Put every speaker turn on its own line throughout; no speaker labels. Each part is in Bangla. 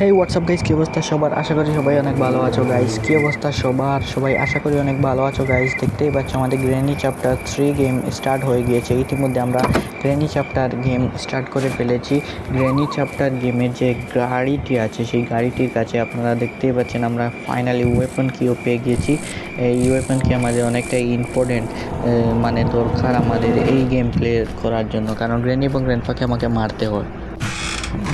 হেই হোয়াটসঅ্যাপ গাইস, কী অবস্থা সবার? আশা করি সবাই অনেক ভালো আছো গাইস। কী অবস্থা সবার? সবাই আশা করি অনেক ভালো আছো গাইস। দেখতেই পাচ্ছ আমাদের গ্র্যানি চ্যাপ্টার 3 গেম স্টার্ট হয়ে গিয়েছে। ইতিমধ্যে আমরা গ্র্যানি চ্যাপ্টার গেম স্টার্ট করে ফেলেছি। গ্র্যানি চ্যাপ্টার গেমের যে গাড়িটি আছে সেই গাড়িটির কাছে আপনারা দেখতেই পাচ্ছেন আমরা ফাইনালি ওয়েপন কিও পেয়ে গিয়েছি। এই ওয়েপন কি আমাদের অনেকটাই ইম্পর্টেন্ট, মানে দরকার আমাদের এই গেম প্লে করার জন্য, কারণ গ্র্যানি এবং গ্র্যান্ডপাকে আমাকে মারতে হয়।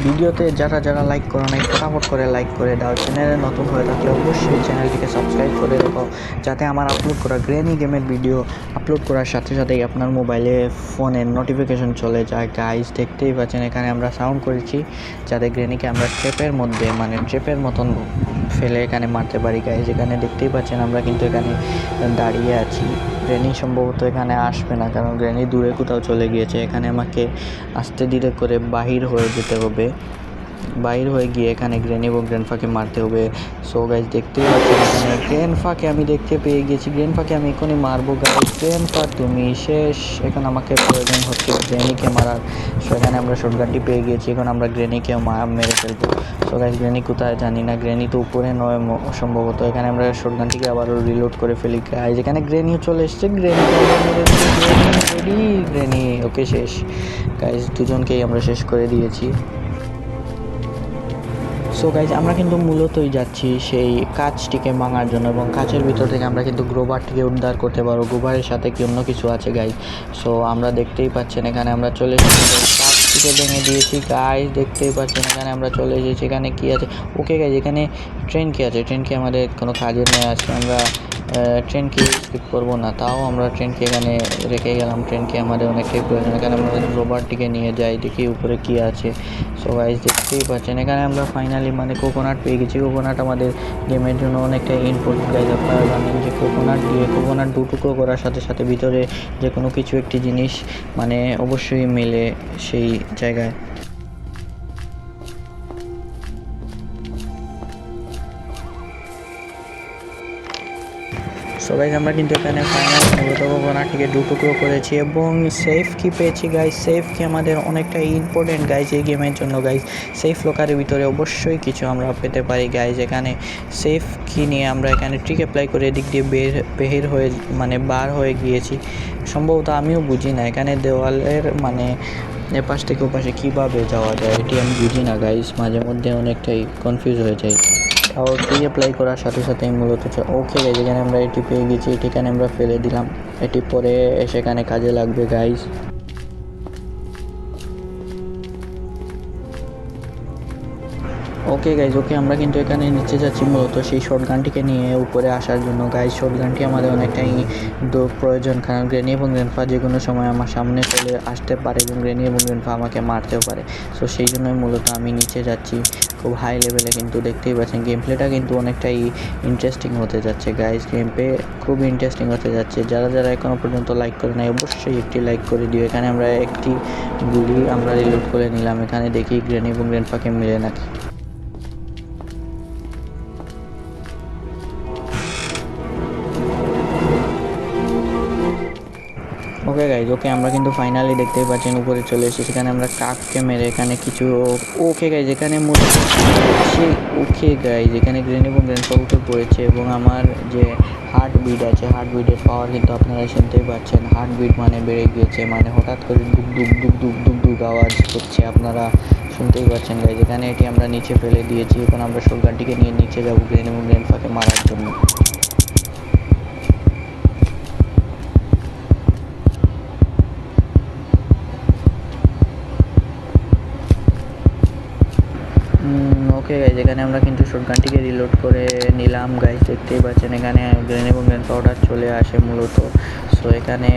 ভিডিওতে যারা লাইক করো নাই ফটাফট করে লাইক করে দাও। চ্যানেলে নতুন হয়ে থাকলে অবশ্যই চ্যানেলটিকে সাবস্ক্রাইব করে রাখো, যাতে আমার আপলোড করা গ্র্যানি গেমের ভিডিও আপলোড করার সাথে সাথেই আপনার মোবাইলে ফোনের নোটিফিকেশন চলে যায়। গাইস দেখতেই পাচ্ছেন এখানে আমরা সাউন্ড করেছি যাতে গ্র্যানিকে আমরা ট্র্যাপের মধ্যে, মানে ট্র্যাপের মতন ফেলে এখানে মারতে পারি। গাইস এখানে দেখতেই পাচ্ছেন আমরা কিন্তু এখানে দাঁড়িয়ে আছি। গ্র্যানি সম্ভবত এখানে আসবে না, কারণ গ্র্যানি দূরে কোথাও চলে গিয়েছে। এখানে আমাকে আস্তে ধীরে করে বাহির হয়ে যেতে হবে, বাহির হয়ে গিয়ে এখানে গ্র্যানি এবং গ্র্যান্ডপাকে মারতে হবে। সো গাইজ দেখতেই পাচ্ছেন এখানে গ্র্যান্ডপাকে আমি দেখতে পেয়ে গেছি। গ্র্যান্ডপাকে আমি এখনই মারবো গাইজ। গ্র্যান্ডপা তুমি শেষ। এখন আমাকে প্রয়োজন হচ্ছে গ্র্যানিকে মারার। সো এখানে আমরা শটগানটি পেয়ে গিয়েছি, এখন আমরা গ্র্যানিকে মেরে ফেলবো। সো গাইজ গ্র্যানি কোথায় জানি না, গ্র্যানি তো উপরে নয় সম্ভবত। এখানে আমরা শটগানটিকে আবারও রিলোড করে ফেলি গাইজ। এখানে গ্র্যানিও চলে এসছে, গ্র্যানি ওকে শেষ। গাইজ দুজনকেই আমরা শেষ করে দিয়েছি। সো গাইজ আমরা কিন্তু মূলতই যাচ্ছি সেই কাঁচটিকে ভাঙার জন্য, এবং কাঁচের ভিতর থেকে আমরা কিন্তু গ্রোবারটিকে উদ্ধার করতে পারবো। গ্রোবারের সাথে কি অন্য কিছু আছে গাইজ? সো আমরা দেখতেই পাচ্ছেন এখানে আমরা চলে এসেছি, কাঁচটিকে ভেঙে দিয়েছি গাইজ। দেখতেই পাচ্ছেন এখানে আমরা চলে এসেছি। এখানে কি আছে? ওকে গাইজ এখানে ট্রেন কি আছে? ট্রেন কি আমাদের কোনো কাজের নয় আজকে? আমরা ট্রেনকে স্কিপ করবো না, তাও আমরা ট্রেনকে এখানে রেখে গেলাম। ট্রেনকে আমাদের অনেকটাই প্রয়োজন। এখানে আমরা রোবটটিকে নিয়ে যাই, দেখি উপরে কি আছে। সো গাইজ দেখতেই পাচ্ছেন এখানে আমরা ফাইনালি মানে কোকোনাট পেয়ে গেছি। কোকোনাট আমাদের গেমের জন্য অনেকটা ইম্পর্টেন্ট গাইজ। আপনারা জানেন যে কোকোনাট দু টুকরো করার সাথে সাথে ভিতরে যে কোনো কিছু একটি জিনিস মানে অবশ্যই মেলে সেই জায়গায়। সো গাইজ আমরা কিন্তু এখানে ফাইনাল মূলত কোকোনাটটিকে দু টুকরো করেছি এবং সেফ কি পেয়েছি গাইজ। সেফ কি আমাদের অনেকটা ইম্পর্টেন্ট গাইজ এই গেমের জন্য গাইজ। সেফ লকারের ভিতরে অবশ্যই কিছু আমরা পেতে পারি গাইজ। এখানে সেফ কি নিয়ে আমরা এখানে ট্রিক অ্যাপ্লাই করে এদিক দিয়ে বের হয়ে মানে বার হয়ে গিয়েছি। সম্ভবত আমিও বুঝি না এখানে দেওয়ালের মানে এপাশ থেকে ওপাশে কীভাবে যাওয়া যায়, এটি আমি বুঝি না গাইজ। মাঝে মধ্যে অনেকটাই কনফিউজ হয়ে যাই। আর ট্রিক অ্যাপ্লাই করার সাথে সাথেই মূলত ওকে গাইজ এখানে আমরা এটি পেয়ে গেছি। এটিখানে আমরা ফেলে দিলাম, এটি পরে সেখানে কাজে লাগবে গাইজ। ওকে গাইজ ওকে আমরা কিন্তু এখানে নিচে যাচ্ছি মূলত সেই শর্টগানটিকে নিয়ে উপরে আসার জন্য গাইজ। শর্টগানটি আমাদের অনেকটাই প্রয়োজন, কারণ গ্র্যানি এবং গ্র্যান্ডপা যে কোনো সময় আমার সামনে চলে আসতে পারে এবং গ্র্যানি এবং গ্র্যান্ডপা আমাকে মারতেও পারে। সো সেই জন্যই মূলত আমি নিচে যাচ্ছি খুব হাই লেভেলে। কিন্তু দেখতেই পাচ্ছেন গেম প্লেটা কিন্তু অনেকটাই ইন্টারেস্টিং হতে যাচ্ছে গাইজ। গেম প্লে খুব ইন্টারেস্টিং হতে যাচ্ছে। যারা এখনও পর্যন্ত লাইক করে নাই অবশ্যই একটি লাইক করে দিও। এখানে আমরা একটি গুলি আমরা রিলোড করে নিলাম। এখানে দেখি গ্র্যানি এবং গ্র্যান্ডপাকে মিলে নাকি। ওকে গাইজ ওকে আমরা কিন্তু ফাইনালি দেখতেই পাচ্ছেন উপরে চলে এসেছি। সেখানে আমরা কাককে মেরে এখানে কিছু ওকে গাইজ এখানে সেই ওকে গাইজ এখানে গ্র্যানি এবং গ্র্যান্ডপা উঠে পড়েছে এবং আমার যে হার্ট বিট আছে, হার্ট বিটের পাওয়ার কিন্তু আপনারা শুনতেই পাচ্ছেন। হার্ট বিট মানে বেড়ে গিয়েছে, মানে হঠাৎ করে দুক দুক দুক দুক দুক দুক আওয়াজ হচ্ছে, আপনারা শুনতেই পাচ্ছেন গাইজ। এখানে এটি আমরা নিচে ফেলে দিয়েছি। এখন আমরা শোলগানটিকে নিয়ে নিচে যাবো গ্র্যানি এবং গ্র্যান্ডপাকে মারার জন্য। ওকে গাইজ এখানে আমরা কিন্তু শটগানটিকে রিলোড করে নিলাম গাইজ। দেখতেই পাচ্ছেন এখানে গ্র্যানি এবং গ্র্যান্ডপা অর্ডার চলে আসে মূলত। সো এখানে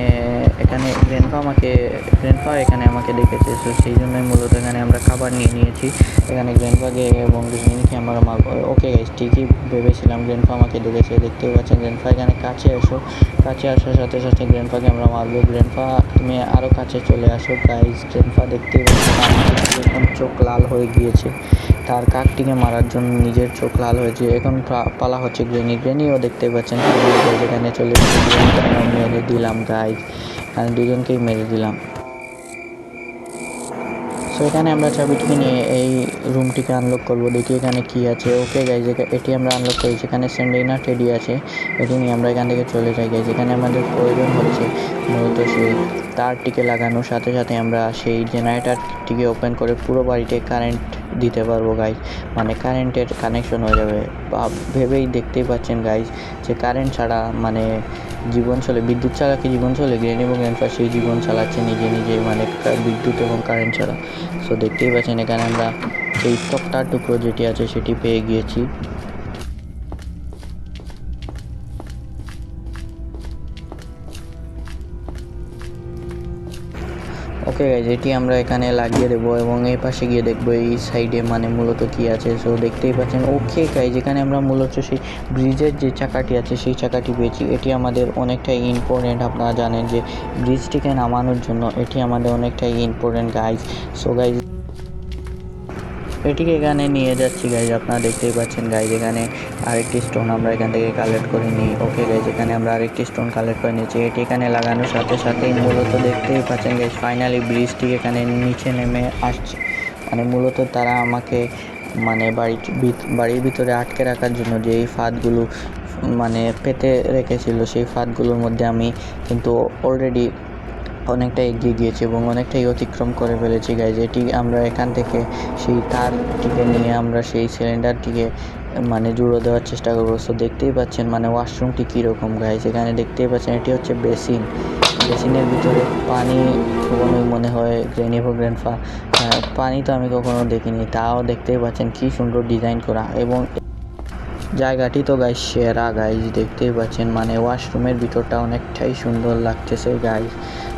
গ্র্যান্ডপা এখানে আমাকে দেখেছে। সো সেই জন্যই মূলত এখানে আমরা খাবার নিয়ে নিয়েছি। এখানে গ্র্যান্ডপাকে এবং গ্র্যানিকে আমরা মারবো। ওকে গাইজ ঠিকই ভেবেছিলাম, গ্র্যান্ডপা আমাকে দেখেছে। দেখতেই পাচ্ছেন গ্র্যান্ডপা এখানে কাছে আসার সাথে সাথে গ্র্যান্ডপাকে আমরা মারবো। গ্র্যান্ডপা তুমি আরও কাছে চলে আসো গাইজ। গ্র্যান্ডপা দেখতেই পাচ্ছেন এখন চোখ লাল হয়ে গিয়েছে, তার কাকটিকে মারার জন্য নিজের চোখ লাল হয়েছে। এখন পালা হচ্ছে গ্র্যানিও দেখতে পাচ্ছেন এখানে চলে মেরে দিলাম গাইজ, দুজনকেই মেরে দিলাম। সো এখানে আমরা চাবিটিকে নিয়ে এই রুমটিকে আনলক করব, দেখি এখানে কি আছে। ওকে গাইজ, এটি আমরা আনলক করেছি। এখানে সেন্ডিনা টেডি আছে, এটি নিয়ে আমরা এখান থেকে চলে যাই গাইজ। এখানে আমাদের প্রয়োজন হচ্ছে মূলত সেই তারটিকে লাগানোর সাথে সাথে আমরা সেই জেনারেটারটিকে ওপেন করে পুরো বাড়িতে কারেন্ট দিতে পারবো গাইজ, মানে কারেন্টের কানেকশন হয়ে যাবে। ভেবেই দেখতেই পাচ্ছেন গাইজ যে কারেন্ট ছাড়া মানে জীবন চলে, বিদ্যুৎ ছাড়া কি জীবন চলে? গ্রেনি এবং গ্র্যান্ডফা সেই জীবন চালাচ্ছে নিজে নিজেই, মানে বিদ্যুৎ এবং কারেন্ট ছাড়া। সো দেখতেই পাচ্ছেন এখানে আমরা সেই তক্তার টুকরো যেটি আছে সেটি পেয়ে গিয়েছি। ওকে গাইজ, এটি আমরা এখানে লাগিয়ে দেবো এবং এই পাশে গিয়ে দেখবো এই সাইডে মানে মূলত কি আছে। সো দেখতেই পাচ্ছেন। ওকে গাইজ, এখানে আমরা মূলত সেই ব্রিজের যে চাকাটি আছে সেই চাকাটি পেয়েছি। এটি আমাদের অনেকটাই ইম্পর্টেন্ট। আপনারা জানেন যে ব্রিজটিকে নামানোর জন্য এটি আমাদের অনেকটাই ইম্পর্টেন্ট গাইজ। সো গাইজ এটিকে এখানে নিয়ে যাচ্ছি গাইজ, আপনারা দেখতেই পাচ্ছেন গাইজ। এখানে আরেকটি স্টোন আমরা এখান থেকে কালেক্ট করে নিই। ওকে গাইজ, এখানে আমরা আরেকটি স্টোন কালেক্ট করে নিয়েছি। এটি এখানে লাগানোর সাথে সাথেই মূলত দেখতেই পাচ্ছেন গাইজ ফাইনালি ব্রিজটি এখানে নিচে নেমে আসছে। মানে মূলত তারা আমাকে মানে বাড়ির ভিতরে আটকে রাখার জন্য যে এই ফাঁদগুলো মানে পেতে রেখেছিল, সেই ফাঁদগুলোর মধ্যে আমি কিন্তু অলরেডি অনেকটা এগিয়ে গিয়েছি এবং অনেকটাই অতিক্রম করে ফেলেছি গাইজ। এটি আমরা এখান থেকে সেই তারটিকে নিয়ে আমরা সেই সিলিন্ডারটিকে মানে জুড়ে দেওয়ার চেষ্টা করবো। সো দেখতেই পাচ্ছেন মানে ওয়াশরুমটি কীরকম গাইজ। এখানে দেখতেই পাচ্ছেন এটি হচ্ছে বেসিন। বেসিনের ভিতরে পানি কখনোই মনে হয় গ্রেনি এবং গ্র্যান্ডফা, পানি তো আমি কখনো দেখিনি, তাও দেখতেই পাচ্ছেন কী সুন্দর ডিজাইন করা। এবং জায়গাটি তো গাইজ সেরা গাইজ, দেখতেই পাচ্ছেন মানে ওয়াশরুমের ভিতরটা অনেকটাই সুন্দর লাগতেছে গাইজ।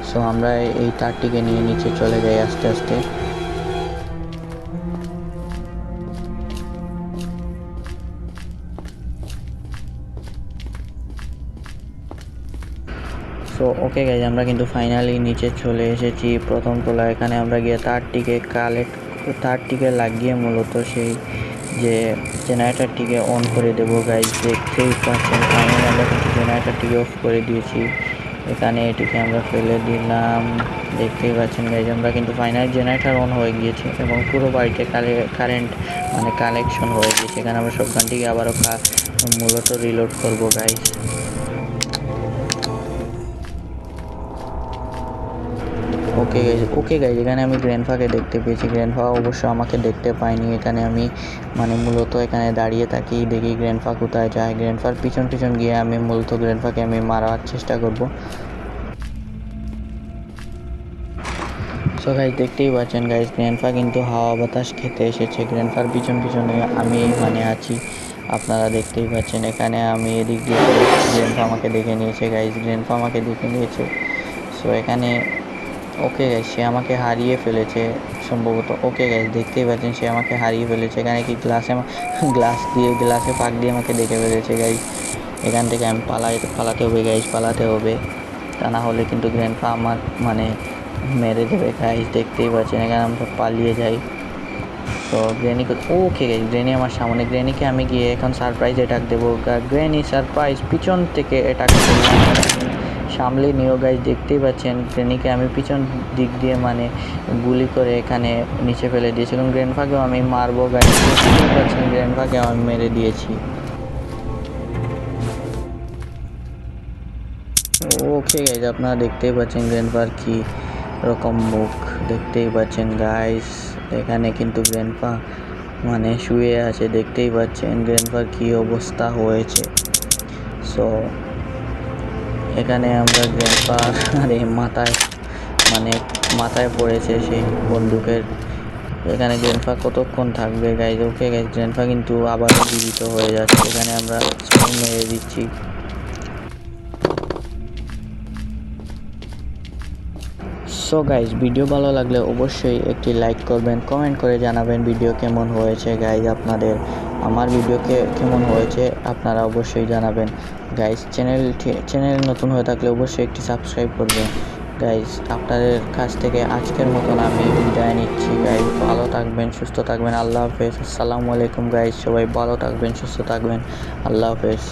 সো আমরা এই তারটিকে নিয়ে নিচে চলে যাই আস্তে আস্তে। সো ওকে গাইজ, আমরা কিন্তু ফাইনালি নিচে চলে এসেছি প্রথম তলা। এখানে আমরা গিয়ে তারটিকে লাগিয়ে মূলত সেই যে জেনারেটরটিকে অন করে দেবো গাইজ। দেখতেই পাচ্ছেন ফাইনালি আমরা কিন্তু জেনারেটরটিকে অফ করে দিয়েছি। এখানে এটিকে আমরা ফেলে দিলাম, দেখতেই পাচ্ছেন গাইজ। আমরা কিন্তু ফাইনাল জেনারেটর অন হয়ে গিয়েছে এবং পুরো বাড়িতে কারেন্ট মানে কালেকশন হয়ে গিয়েছে। এখানে আমরা সব গানটিকে আবারও মূলত রিলোড করবো গাইজ। ওকে গাইজ, এখানে আমি গ্র্যান্ডফাকে দেখতে পেয়েছি। গ্র্যান্ডফা অবশ্য আমাকে দেখতে পাইনি। এখানে আমি মানে মূলত এখানে দাঁড়িয়ে থাকি, দেখি গ্র্যান্ডফা কোথায় যায়। গ্র্যান্ডফার পিছন পিছন গিয়ে আমি মূলত গ্র্যান্ডফাকে আমি মারার চেষ্টা করব। সো গাইজ দেখতেই পাচ্ছেন গাইজ, গ্র্যান্ডফা কিন্তু হাওয়া বাতাস খেতে এসেছে। গ্র্যান্ডফার পিছন পিছনে আমি মানে আছি, আপনারা দেখতেই পাচ্ছেন। এখানে আমি এদিক দিয়ে গ্র্যান্ডফা আমাকে দেখে নিয়েছে গাইজ, গ্র্যান্ডফা আমাকে দেখে নিয়েছে। সো এখানে ওকে গাইজ, সে আমাকে হারিয়ে ফেলেছে সম্ভবত। ওকে গাইজ দেখতেই পাচ্ছেন সে আমাকে হারিয়ে ফেলেছে। এখানে কি গ্লাসে ফাঁক দিয়ে আমাকে দেখে ফেলেছে গাইজ। এখান থেকে আমি পালাতে হবে গাইজ, পালাতে হবে, তা না হলে কিন্তু গ্র্যান্ডফা আমার মানে মেরে দেবে গাইজ। দেখতেই পাচ্ছেন এখানে আমরা পালিয়ে যাই। তো ওকে গাইজ, গ্রেনি আমার সামনে। গ্রেনিকে আমি গিয়ে এখন সারপ্রাইজ অ্যাটাক দেবো। গ্রেনি সারপ্রাইজ, পিছন থেকে অ্যাটাক করলাম, সামলে নিও গাইজ। দেখতেই পাচ্ছেন গ্রেনিকে আমি পিছন দিক দিয়ে মানে গুলি করে এখানে নিচে ফেলে দিয়েছি এবং গ্র্যান্ডফাকেও আমি মারবো গাইজ। দেখতেই পাচ্ছেন গ্র্যান্ডফাকে আমি মেরে দিয়েছি। ওকে গাইজ, আপনারা দেখতেই পাচ্ছেন গ্র্যান্ডফার কি রকম মুখ, দেখতেই পাচ্ছেন গাইজ। এখানে কিন্তু গ্র্যান্ডফা মানে শুয়ে আছে, দেখতেই পাচ্ছেন গ্র্যান্ডফার কি অবস্থা হয়েছে। সো এখানে আমরা গ্র্যান্ডফা আরে মাথায় পড়েছে সেই বন্দুকের। এখানে গ্র্যান্ডফা কতক্ষণ থাকবে গাইজ। ওকে গাইজ, গ্র্যান্ডফা কিন্তু আবারও জীবিত হয়ে যাচ্ছে। এখানে আমরা মেরে দিচ্ছি। সো গাইজ, ভিডিও ভালো লাগলে অবশ্যই একটি লাইক করবেন, কমেন্ট করে জানাবেন ভিডিও কেমন হয়েছে গাইজ আপনাদের। আমার ভিডিও কেমন হয়েছে আপনারা অবশ্যই জানাবেন গাইজ। চ্যানেল নতুন হয়ে থাকলে অবশ্যই একটি সাবস্ক্রাইব করবেন গাইজ। আপনাদের কাছ থেকে আজকের মতন আমি বিদায় নিচ্ছি গাইজ। ভালো থাকবেন, সুস্থ থাকবেন, আল্লাহ হাফেজ। আসসালামু আলাইকুম গাইজ, সবাই ভালো থাকবেন, সুস্থ থাকবেন, আল্লাহ হাফেজ।